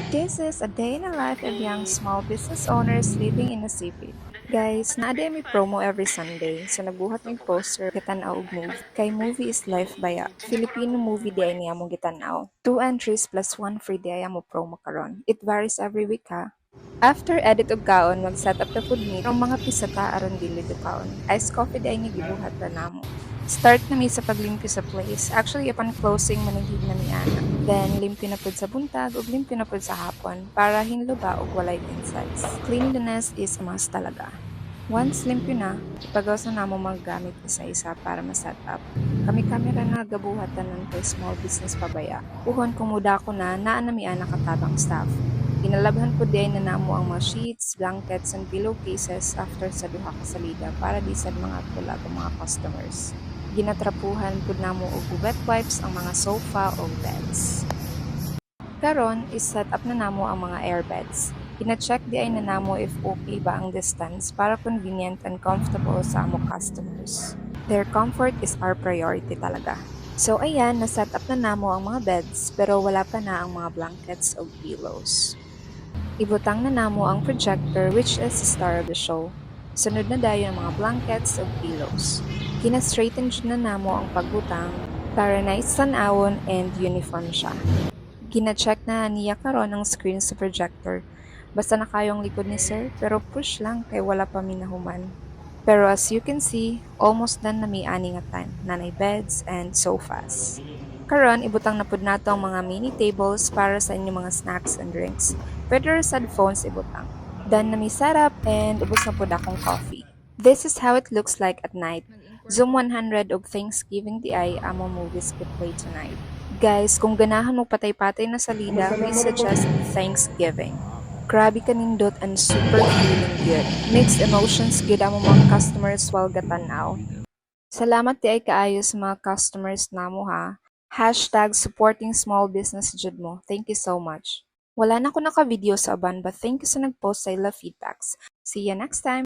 This is a day in the life of young small business owners living in a city. Guys, naade may promo every Sunday, so nagbuhat ng poster gitanaw og movie. Kay movie is life baya. Filipino movie di ay niya mo gitanaw. 2 entries plus 1 free di ay mo promo karon. It varies every week ha. After edit og kaon, mag-set up the food meet, ang mga pisata aron dili do kaon. Ice coffee di ay nga gibuhat ra namo. Start na mi sa paglimpyo sa place. Actually, upon closing, manihig na mi ana. Then, limpyo na pud sa buntag ug limpyo na pud sa hapon para hinlo ba og walay insects. Cleanliness is a must talaga. Once limpyo na, ipagawas na namo maggamit isa-isa para ma-set up. Kami kamera na gabuhatan ng kay small business pabaya. Puhon kung muda ko na naa na mi ana katabang staff. Ginalabhan po din na namo ang mga sheets, blankets, and pillowcases after sa duha ka salida para di sad mga tulag ang mga customers. Ginatrapuhan pud namo og wet wipes ang mga sofa o beds. Karon is set up na namo ang mga airbeds. Ina-check di ay na namo if okay ba ang distance para convenient and comfortable sa amo customers. Their comfort is our priority talaga. So ayan, na-set up na namo ang mga beds pero wala pa na ang mga blankets o pillows. Ibutang na namo ang projector which is the star of the show. Sunod na dayon ang mga blankets o pillows. Kina-straighten jud na namo ang pagbutang para nice tan-awon and uniform siya. Gina-check na niya karon ang screen sa projector. Basta na kayong likod ni sir, pero push lang kay wala pa minahuman. Pero as you can see, almost done na may ani nga tan, nanay beds and sofas. Karon ibutang na pud nato ang mga mini tables para sa inyong mga snacks and drinks. Pwede ra sad phones ibutang. Done na may setup and ubos na pud akong coffee. This is how it looks like at night. Zoom 100 og Thanksgiving di ay amo movies could play tonight. Guys, kung ganahan mo patay-patay na salida, we suggest Thanksgiving. Grabe ka nindot and super feeling good. Mixed emotions good ang mga customers while gatanaw. Salamat di ay kaayo sa mga customers namo ha. Hashtag supporting small business jud mo. Thank you so much. Wala na ko naka-video sa aban but thank you sa nag-post sa ila feedbacks. See you next time!